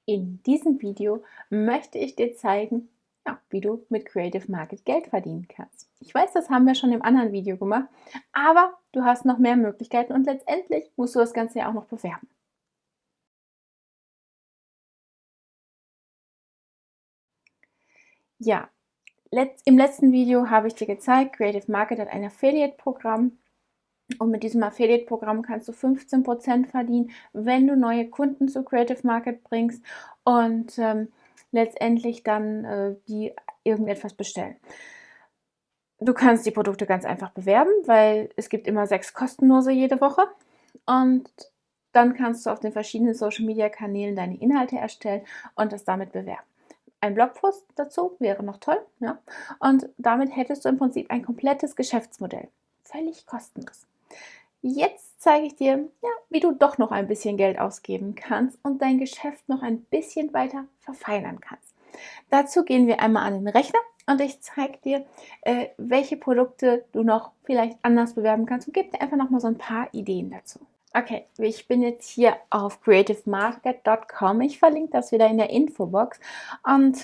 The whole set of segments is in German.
In diesem Video möchte ich dir zeigen, ja, wie du mit Creative Market Geld verdienen kannst. Ich weiß, das haben wir schon im anderen Video gemacht, aber du hast noch mehr Möglichkeiten und letztendlich musst du das Ganze ja auch noch bewerben. Ja, im letzten Video habe ich dir gezeigt, Creative Market hat ein Affiliate-Programm. Und mit diesem Affiliate-Programm kannst du 15% verdienen, wenn du neue Kunden zu Creative Market bringst und letztendlich dann die irgendetwas bestellen. Du kannst die Produkte ganz einfach bewerben, weil es gibt immer 6 kostenlose jede Woche. Und dann kannst du auf den verschiedenen Social-Media-Kanälen deine Inhalte erstellen und das damit bewerben. Ein Blogpost dazu wäre noch toll, ja? Und damit hättest du im Prinzip ein komplettes Geschäftsmodell. Völlig kostenlos. Jetzt zeige ich dir, ja, wie du doch noch ein bisschen Geld ausgeben kannst und dein Geschäft noch ein bisschen weiter verfeinern kannst. Dazu gehen wir einmal an den Rechner und ich zeige dir, welche Produkte du noch vielleicht anders bewerben kannst und gebe dir einfach noch mal so ein paar Ideen dazu. Okay, ich bin jetzt hier auf creativemarket.com. Ich verlinke das wieder in der Infobox und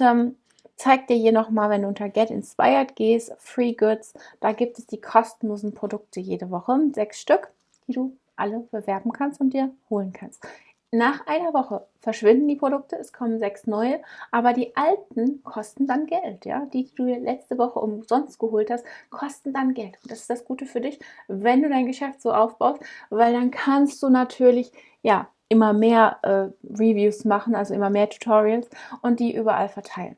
zeige dir hier nochmal, wenn du unter Get Inspired gehst, Free Goods, da gibt es die kostenlosen Produkte jede Woche, 6 Stück, die du alle bewerben kannst und dir holen kannst. Nach einer Woche verschwinden die Produkte, es kommen 6 neue, aber die alten kosten dann Geld. Ja? Die du letzte Woche umsonst geholt hast, kosten dann Geld. Und das ist das Gute für dich, wenn du dein Geschäft so aufbaust, weil dann kannst du natürlich ja, immer mehr Reviews machen, also immer mehr Tutorials und die überall verteilen.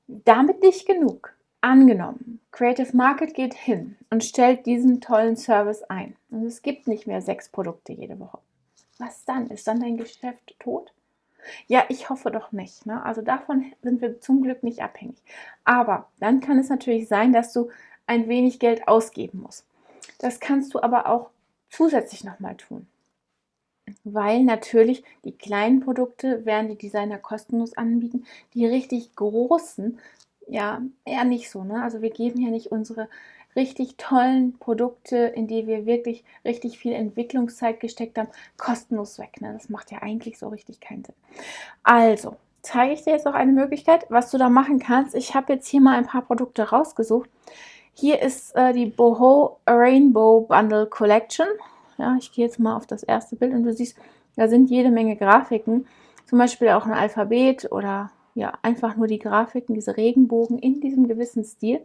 Damit nicht genug. Angenommen, Creative Market geht hin und stellt diesen tollen Service ein. Und es gibt nicht mehr 6 Produkte jede Woche. Was dann? Ist dann dein Geschäft tot? Ja, ich hoffe doch nicht. Ne? Also davon sind wir zum Glück nicht abhängig. Aber dann kann es natürlich sein, dass du ein wenig Geld ausgeben musst. Das kannst du aber auch zusätzlich nochmal tun. Weil natürlich die kleinen Produkte werden die Designer kostenlos anbieten. Die richtig großen, ja, eher nicht so. Ne? Also wir geben ja nicht unsere richtig tollen Produkte, in die wir wirklich richtig viel Entwicklungszeit gesteckt haben, kostenlos weg. Ne? Das macht ja eigentlich so richtig keinen Sinn. Also, zeige ich dir jetzt noch eine Möglichkeit, was du da machen kannst. Ich habe jetzt hier mal ein paar Produkte rausgesucht. Hier ist die Boho Rainbow Bundle Collection. Ja, ich gehe jetzt mal auf das erste Bild und du siehst, da sind jede Menge Grafiken. Zum Beispiel auch ein Alphabet oder ja, einfach nur die Grafiken, diese Regenbogen in diesem gewissen Stil.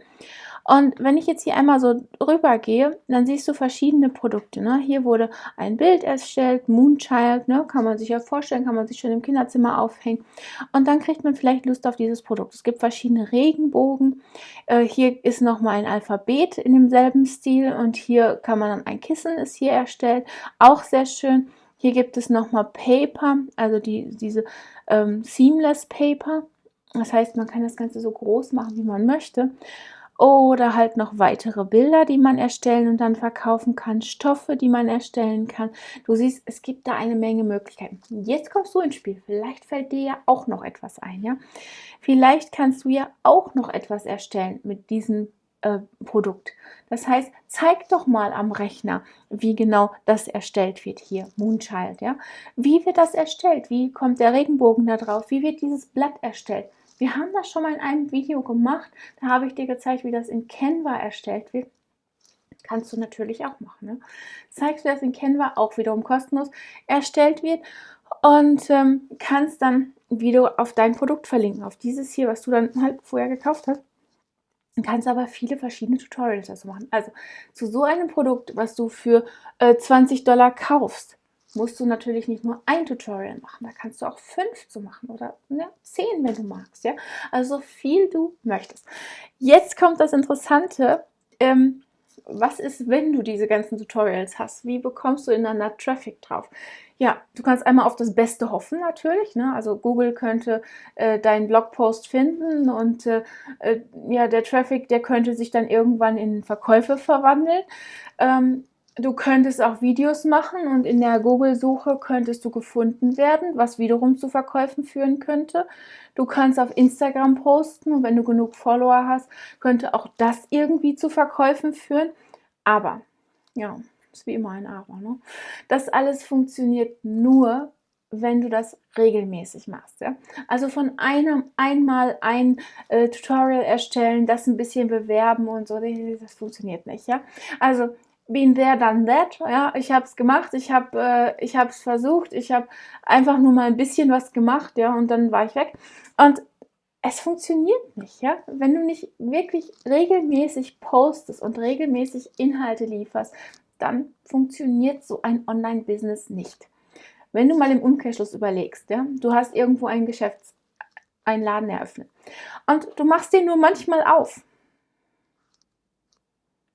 Und wenn ich jetzt hier einmal so rüber gehe, dann siehst du verschiedene Produkte. Ne? Hier wurde ein Bild erstellt, Moonchild, ne? Kann man sich ja vorstellen, kann man sich schon im Kinderzimmer aufhängen. Und dann kriegt man vielleicht Lust auf dieses Produkt. Es gibt verschiedene Regenbogen. Hier ist nochmal ein Alphabet in demselben Stil und hier kann man dann ein Kissen ist hier erstellt. Auch sehr schön. Hier gibt es nochmal Paper, also diese Seamless Paper. Das heißt, man kann das Ganze so groß machen, wie man möchte. Oder halt noch weitere Bilder, die man erstellen und dann verkaufen kann, Stoffe, die man erstellen kann. Du siehst, es gibt da eine Menge Möglichkeiten. Jetzt kommst du ins Spiel. Vielleicht fällt dir ja auch noch etwas ein, ja? Vielleicht kannst du ja auch noch etwas erstellen mit diesem Produkt. Das heißt, zeig doch mal am Rechner, wie genau das erstellt wird hier, Moonchild, ja? Wie wird das erstellt? Wie kommt der Regenbogen da drauf? Wie wird dieses Blatt erstellt? Wir haben das schon mal in einem Video gemacht. Da habe ich dir gezeigt, wie das in Canva erstellt wird. Kannst du natürlich auch machen. Ne? Zeigst du das in Canva, auch wiederum kostenlos erstellt wird und kannst dann wieder auf dein Produkt verlinken, auf dieses hier, was du dann halt vorher gekauft hast. Du kannst aber viele verschiedene Tutorials dazu machen. Also zu so einem Produkt, was du für $20 kaufst, musst du natürlich nicht nur ein Tutorial machen, da kannst du auch 5 zu machen oder ja, 10, wenn du magst. Ja? Also so viel du möchtest. Jetzt kommt das Interessante. Was ist, wenn du diese ganzen Tutorials hast? Wie bekommst du ineinander Traffic drauf? Ja, du kannst einmal auf das Beste hoffen natürlich. Ne? Also Google könnte deinen Blogpost finden und ja, der Traffic, der könnte sich dann irgendwann in Verkäufe verwandeln. Du könntest auch Videos machen und in der Google-Suche könntest du gefunden werden, was wiederum zu Verkäufen führen könnte. Du kannst auf Instagram posten und wenn du genug Follower hast, könnte auch das irgendwie zu Verkäufen führen. Aber, ja, ist wie immer ein Aber. Ne? Das alles funktioniert nur, wenn du das regelmäßig machst. Ja? Also von einmal ein Tutorial erstellen, das ein bisschen bewerben und so, das funktioniert nicht. Ja? Also been there, done that. Ja? Ich habe es gemacht, ich habe es versucht, ich habe einfach nur mal ein bisschen was gemacht, ja, und dann war ich weg. Und es funktioniert nicht, ja. Wenn du nicht wirklich regelmäßig postest und regelmäßig Inhalte lieferst, dann funktioniert so ein Online-Business nicht. Wenn du mal im Umkehrschluss überlegst, ja, du hast irgendwo einen Laden eröffnet und du machst den nur manchmal auf.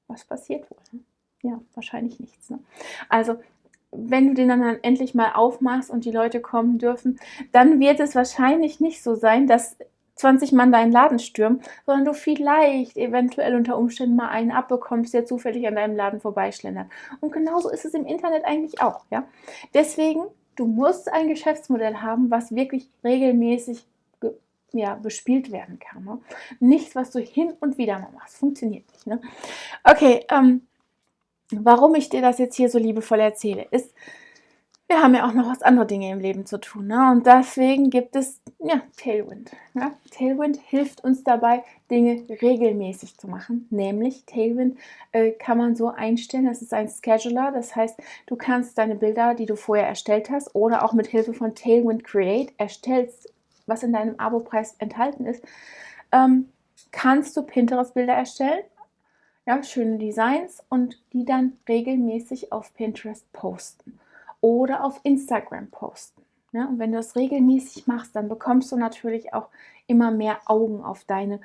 Was passiert wohl? Ja, wahrscheinlich nichts. Ne? Also, wenn du den dann endlich mal aufmachst und die Leute kommen dürfen, dann wird es wahrscheinlich nicht so sein, dass 20 Mann deinen Laden stürmen, sondern du vielleicht eventuell unter Umständen mal einen abbekommst, der zufällig an deinem Laden vorbeischlendert. Und genauso ist es im Internet eigentlich auch. Ja? Deswegen, du musst ein Geschäftsmodell haben, was wirklich regelmäßig bespielt werden kann. Ne? Nichts, was du hin und wieder mal machst. Funktioniert nicht. Ne? Okay, warum ich dir das jetzt hier so liebevoll erzähle, ist, wir haben ja auch noch was andere Dinge im Leben zu tun. Ne? Und deswegen gibt es Tailwind. Ja? Tailwind hilft uns dabei, Dinge regelmäßig zu machen. Nämlich Tailwind kann man so einstellen, das ist ein Scheduler. Das heißt, du kannst deine Bilder, die du vorher erstellt hast, oder auch mit Hilfe von Tailwind Create erstellst, was in deinem Abo-Preis enthalten ist, kannst du Pinterest-Bilder erstellen. Ja, schöne Designs und die dann regelmäßig auf Pinterest posten oder auf Instagram posten. Ja, und wenn du das regelmäßig machst, dann bekommst du natürlich auch immer mehr Augen auf deine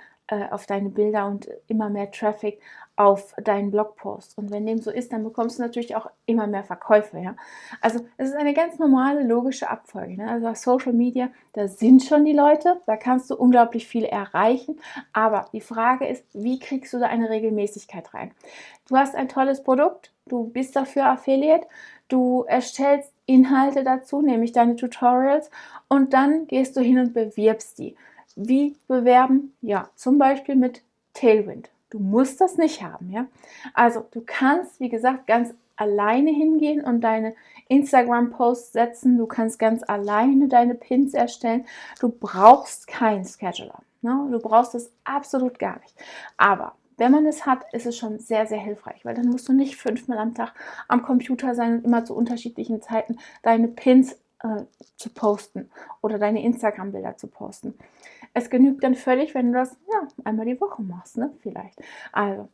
Bilder und immer mehr Traffic auf deinen Blogpost. Und wenn dem so ist, dann bekommst du natürlich auch immer mehr Verkäufe. Ja? Also es ist eine ganz normale, logische Abfolge. Ne? Also auf Social Media, da sind schon die Leute, da kannst du unglaublich viel erreichen. Aber die Frage ist, wie kriegst du da eine Regelmäßigkeit rein? Du hast ein tolles Produkt, du bist dafür Affiliate, du erstellst Inhalte dazu, nämlich deine Tutorials, und dann gehst du hin und bewirbst die. Wie bewerben? Ja, zum Beispiel mit Tailwind. Du musst das nicht haben, ja. Also du kannst, wie gesagt, ganz alleine hingehen und deine Instagram-Posts setzen. Du kannst ganz alleine deine Pins erstellen. Du brauchst keinen Scheduler. Ne? Du brauchst es absolut gar nicht. Aber wenn man es hat, ist es schon sehr, sehr hilfreich, weil dann musst du nicht 5-mal am Tag am Computer sein und immer zu unterschiedlichen Zeiten deine Pins zu posten oder deine Instagram-Bilder zu posten. Es genügt dann völlig, wenn du das einmal die Woche machst, ne? Vielleicht. Also,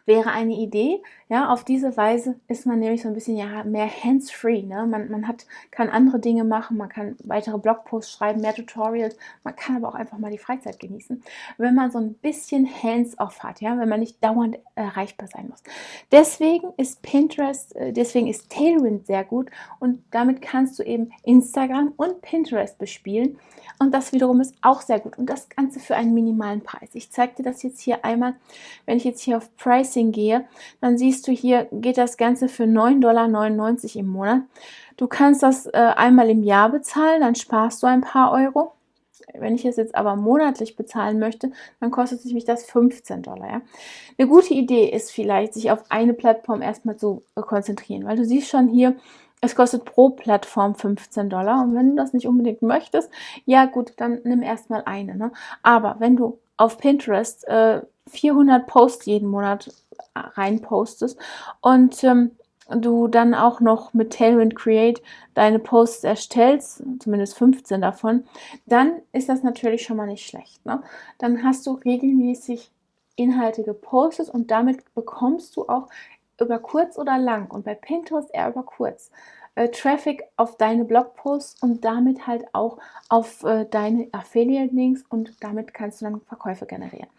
wäre eine Idee. Ja, auf diese Weise ist man nämlich so ein bisschen mehr hands-free. Ne? Man kann andere Dinge machen, man kann weitere Blogposts schreiben, mehr Tutorials, man kann aber auch einfach mal die Freizeit genießen, wenn man so ein bisschen hands-off hat, ja, wenn man nicht dauernd erreichbar sein muss. Deswegen ist Tailwind sehr gut und damit kannst du eben Instagram und Pinterest bespielen und das wiederum ist auch sehr gut und das Ganze für einen minimalen Preis. Ich zeige dir das jetzt hier einmal, wenn ich jetzt hier auf Pricing gehe, dann siehst du hier, geht das Ganze für 9,99 $ im Monat. Du kannst das einmal im Jahr bezahlen, dann sparst du ein paar Euro. Wenn ich es jetzt aber monatlich bezahlen möchte, dann kostet mich das 15 $. Ja? Eine gute Idee ist vielleicht, sich auf eine Plattform erstmal zu konzentrieren, weil du siehst schon hier, es kostet pro Plattform 15 $ und wenn du das nicht unbedingt möchtest, ja gut, dann nimm erstmal eine. Ne? Aber wenn du auf Pinterest 400 Posts jeden Monat reinpostest und du dann auch noch mit Tailwind Create deine Posts erstellst, zumindest 15 davon, dann ist das natürlich schon mal nicht schlecht. Ne? Dann hast du regelmäßig Inhalte gepostet und damit bekommst du auch über kurz oder lang und bei Pinterest eher über kurz Traffic auf deine Blogposts und damit halt auch auf deine Affiliate-Links und damit kannst du dann Verkäufe generieren.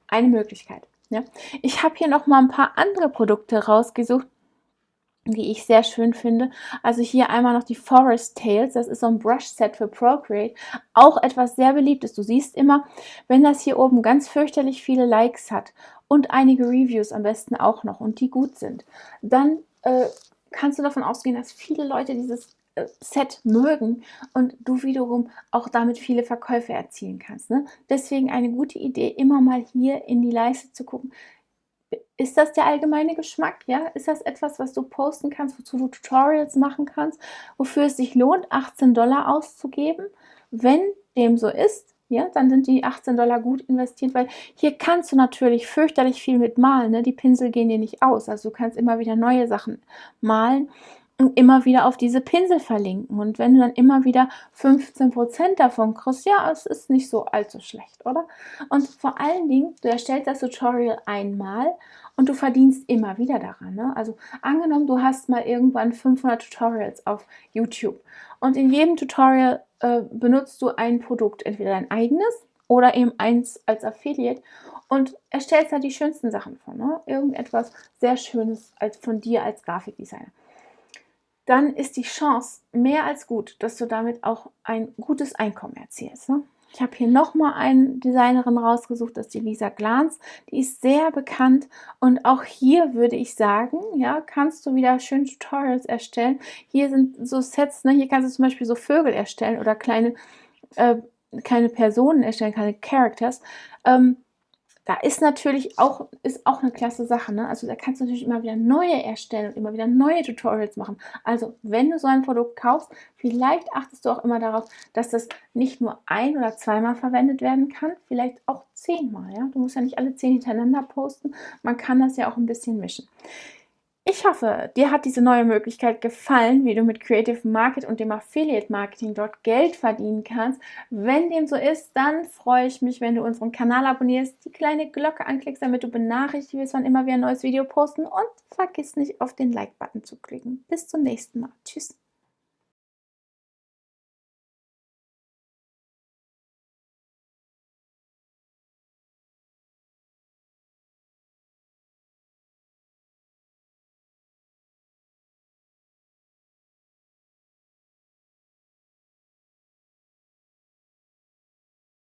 Eine Möglichkeit. Ja. Ich habe hier noch mal ein paar andere Produkte rausgesucht, die ich sehr schön finde. Also hier einmal noch die Forest Tales. Das ist so ein Brush-Set für Procreate. Auch etwas sehr Beliebtes. Du siehst immer, wenn das hier oben ganz fürchterlich viele Likes hat und einige Reviews am besten auch noch und die gut sind, dann kannst du davon ausgehen, dass viele Leute dieses Set mögen und du wiederum auch damit viele Verkäufe erzielen kannst. Ne? Deswegen eine gute Idee, immer mal hier in die Leiste zu gucken. Ist das der allgemeine Geschmack, ja? Ist das etwas, was du posten kannst, wozu du Tutorials machen kannst, wofür es sich lohnt, 18 $ auszugeben? Wenn dem so ist, ja, dann sind die 18 $ gut investiert, weil hier kannst du natürlich fürchterlich viel mit malen, ne? Die Pinsel gehen dir nicht aus, also du kannst immer wieder neue Sachen malen und immer wieder auf diese Pinsel verlinken. Und wenn du dann immer wieder 15% davon kriegst, ja, es ist nicht so allzu schlecht, oder? Und vor allen Dingen, du erstellst das Tutorial einmal und du verdienst immer wieder daran, ne? Also angenommen, du hast mal irgendwann 500 Tutorials auf YouTube und in jedem Tutorial benutzt du ein Produkt, entweder dein eigenes oder eben eins als Affiliate und erstellst da die schönsten Sachen von, ne? Irgendetwas sehr Schönes als von dir als Grafikdesigner. Dann ist die Chance mehr als gut, dass du damit auch ein gutes Einkommen erzielst, ne? Ich habe hier nochmal eine Designerin rausgesucht, das ist die Lisa Glans. Die ist sehr bekannt und auch hier würde ich sagen, ja, kannst du wieder schön Tutorials erstellen. Hier sind so Sets, ne? Hier kannst du zum Beispiel so Vögel erstellen oder kleine Personen erstellen, kleine Characters. Da ist natürlich auch eine klasse Sache, ne? Also da kannst du natürlich immer wieder neue erstellen und immer wieder neue Tutorials machen. Also wenn du so ein Produkt kaufst, vielleicht achtest du auch immer darauf, dass das nicht nur ein- oder zweimal verwendet werden kann, vielleicht auch 10-mal, ja? Du musst ja nicht alle 10 hintereinander posten. Man kann das ja auch ein bisschen mischen. Ich hoffe, dir hat diese neue Möglichkeit gefallen, wie du mit Creative Market und dem Affiliate Marketing dort Geld verdienen kannst. Wenn dem so ist, dann freue ich mich, wenn du unseren Kanal abonnierst, die kleine Glocke anklickst, damit du benachrichtigt wirst, wann immer wir ein neues Video posten und vergiss nicht auf den Like-Button zu klicken. Bis zum nächsten Mal. Tschüss.